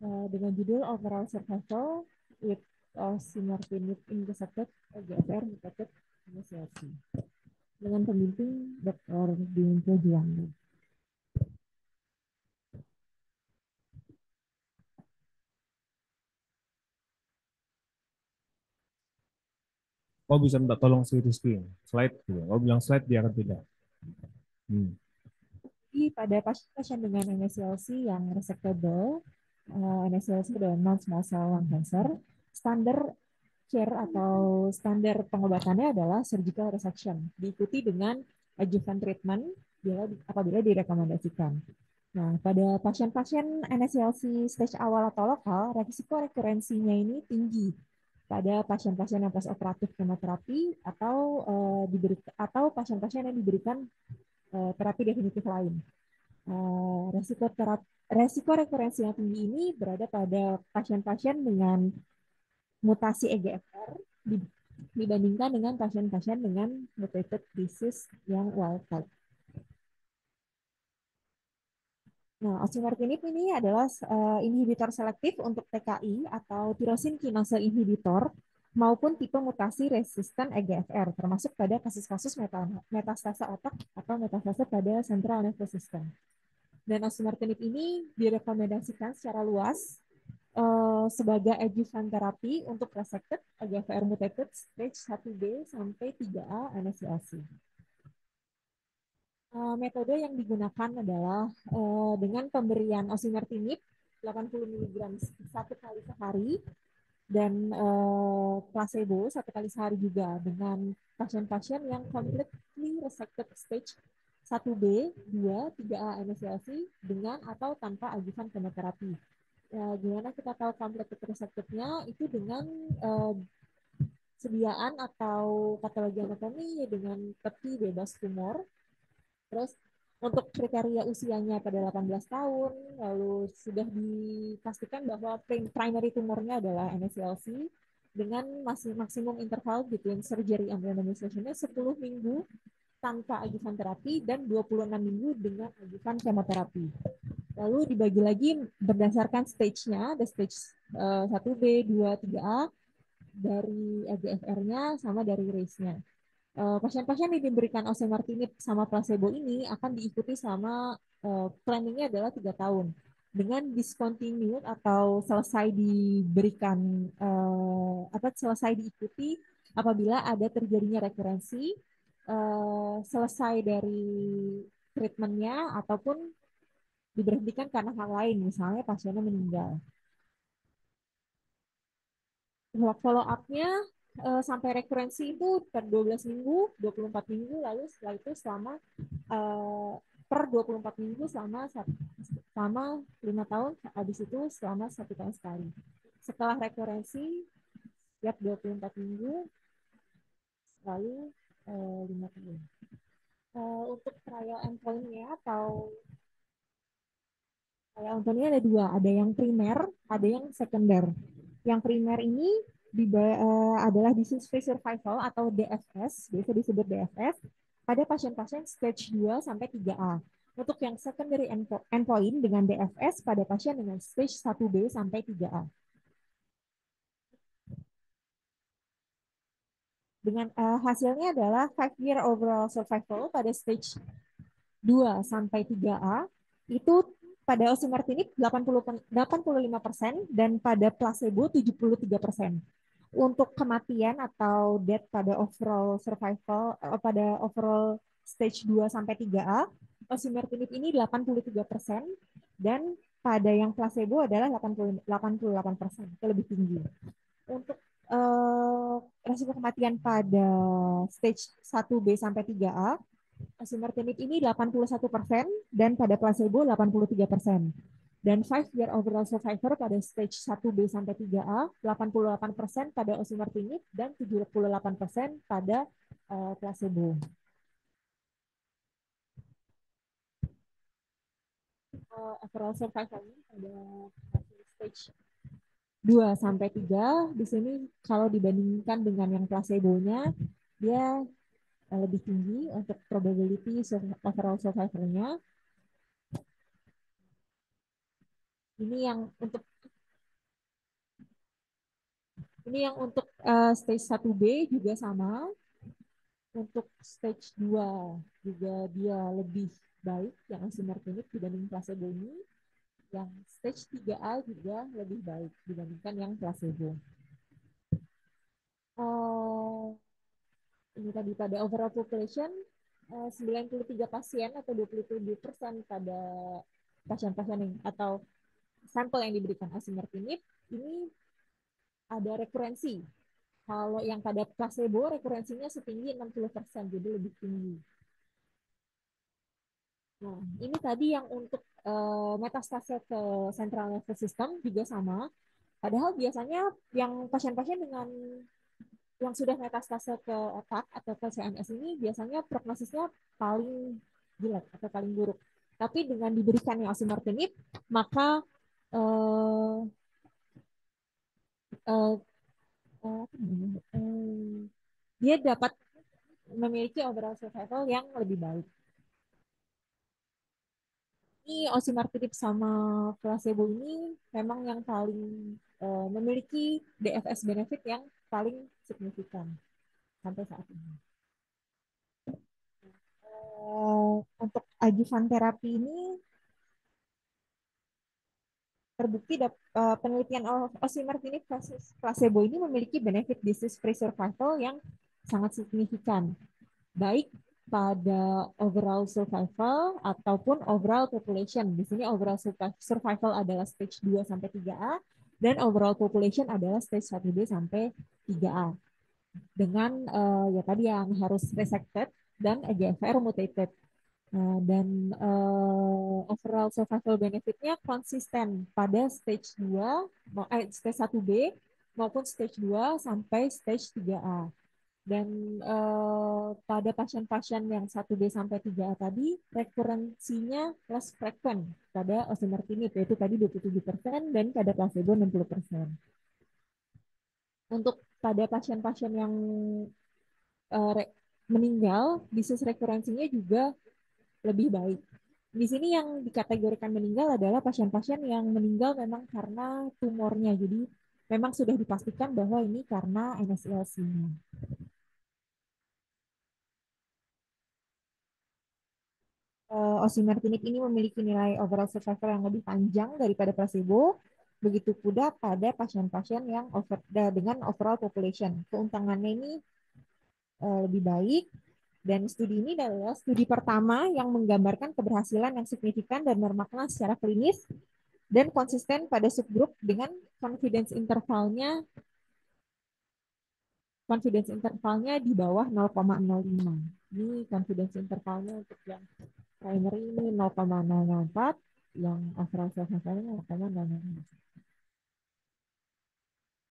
dengan judul Overall Survival with Osimertinib Intercepted EGFR Mutated Initiation dengan pembimbing Dr. Dinko Juwanda. Oh bisa minta tolong screen slide gitu. Oh bilang slide dia akan tidak. Hmm. Jadi pada pasien-pasien dengan NSCLC yang resectable, NSCLC adalah non-small cell lung cancer, standar care atau standar pengobatannya adalah surgical resection, diikuti dengan adjuvant treatment apabila direkomendasikan. Nah, pada pasien-pasien NSCLC stage awal atau lokal, risiko rekurensinya ini tinggi pada pasien-pasien yang postoperatif kemoterapi atau pasien-pasien yang diberikan terapi definitif lain. Resiko rekurensi yang tinggi ini berada pada pasien-pasien dengan mutasi EGFR dibandingkan dengan pasien-pasien dengan mutated disease yang wild type. Nah, osimertinib ini adalah inhibitor selektif untuk TKI atau tirosin kinase inhibitor maupun tipe mutasi resisten EGFR, termasuk pada kasus-kasus metastase otak atau metastase pada central nervous system. Dan osimertinib ini direkomendasikan secara luas sebagai adjuvant terapi untuk resected EGFR mutated stage 1B sampai 3A NSCLC. Metode yang digunakan adalah dengan pemberian osimertinib 80 mg satu kali sehari dan placebo satu kali sehari juga dengan pasien-pasien yang completely resected stage 1B, 2, 3A NSCLC dengan atau tanpa adjuvant kemoterapi. Gimana kita tahu completely resected-nya itu dengan sediaan atau patologi anatomi dengan peti bebas tumor. Terus untuk kriteria usianya pada 18 tahun, lalu sudah dipastikan bahwa primary tumornya adalah NSCLC dengan maksimum interval between surgery and randomization-nya 10 minggu tanpa adjuvant terapi dan 26 minggu dengan adjuvant kemoterapi. Lalu dibagi lagi berdasarkan stage-nya, ada stage 1B, 2, 3A, dari EGFR-nya sama dari race-nya. Pasien-pasien yang diberikan osimertinib sama placebo ini akan diikuti sama planningnya adalah 3 tahun dengan discontinued atau selesai diberikan selesai diikuti apabila ada terjadinya rekurensi, selesai dari treatmentnya ataupun diberhentikan karena hal lain, misalnya pasiennya meninggal. Follow up-nya sampai rekurensi itu per 12 minggu, 24 minggu, lalu setelah itu selama per 24 minggu selama 5 tahun, habis itu selama 1 tahun sekali. Setelah rekurensi, setiap 24 minggu, lalu 5 tahun. Untuk trial endpoint-nya atau trial endpoint-nya ada dua, ada yang primer, ada yang sekunder. Yang primer ini adalah disease free survival atau DFS, biasa disebut DFS, pada pasien-pasien stage 2 sampai 3A. Untuk yang secondary endpoint dengan DFS pada pasien dengan stage 1B sampai 3A. Dengan hasilnya adalah 5-year overall survival pada stage 2 sampai 3A itu pada osimertinib 85% dan pada placebo 73%. Untuk kematian atau death pada overall survival pada overall stage 2 sampai 3A, osimertinib ini 83% dan pada yang placebo adalah 88%, itu lebih tinggi. Untuk resiko kematian pada stage 1B sampai 3A, osimertinib ini 81% dan pada placebo 83%. Dan 5-year overall survivor pada stage 1B sampai 3A, 88% pada osimertinib dan 78% pada placebo. Overall survival pada stage 2 sampai 3 di sini kalau dibandingkan dengan yang placebo-nya dia lebih tinggi untuk probability overall survivornya. Ini yang untuk Ini yang untuk stage 1B juga sama. Untuk stage 2 juga dia lebih baik yang osimertinib dibanding placebo ini. Yang stage 3A juga lebih baik dibandingkan yang placebo. Uh, ini tadi pada overall population 93 pasien atau 27% pada pasien-pasien yang atau sampel yang diberikan osimertinib ini ada rekurensi. Kalau yang pada placebo rekurensinya setinggi 60%, jadi lebih tinggi. Nah, ini tadi yang untuk metastase ke central nervous system juga sama. Padahal biasanya yang pasien-pasien dengan yang sudah metastase ke otak atau ke CNS ini biasanya prognosisnya paling jelek atau paling buruk. Tapi dengan diberikannya osimertinib, maka eh, eh, dia dapat memiliki overall survival yang lebih baik. Ini osimertinib sama placebo ini memang yang paling memiliki DFS benefit yang paling signifikan sampai saat ini. Untuk adjuvan terapi ini terbukti penelitian osimertinib versus placebo ini memiliki benefit disease free survival yang sangat signifikan, baik pada overall survival ataupun overall population. Di sini overall survival adalah stage 2 sampai 3A dan overall population adalah stage 1B sampai 3A. Dengan ya tadi yang harus resected dan EGFR mutated. Dan overall survival benefitnya konsisten pada stage 2, stage 1B maupun stage 2 sampai stage 3A. Dan pada pasien-pasien yang 1B sampai 3A tadi, rekurensinya less frequent pada osimertinib, yaitu tadi 27% dan pada placebo 60%. Untuk pada pasien-pasien yang meninggal, disease rekurensinya juga lebih baik. Di sini yang dikategorikan meninggal adalah pasien-pasien yang meninggal memang karena tumornya. Jadi memang sudah dipastikan bahwa ini karena NSCLC-nya. Osimertinib ini memiliki nilai overall survival yang lebih panjang daripada placebo. Begitu pula pada pasien-pasien yang dengan overall population. Keuntungannya ini lebih baik. Dan studi ini adalah studi pertama yang menggambarkan keberhasilan yang signifikan dan bermakna secara klinis dan konsisten pada subgrup dengan confidence intervalnya di bawah 0,05. Ini confidence intervalnya untuk yang primary ini 0,004, yang overall survival 0,005.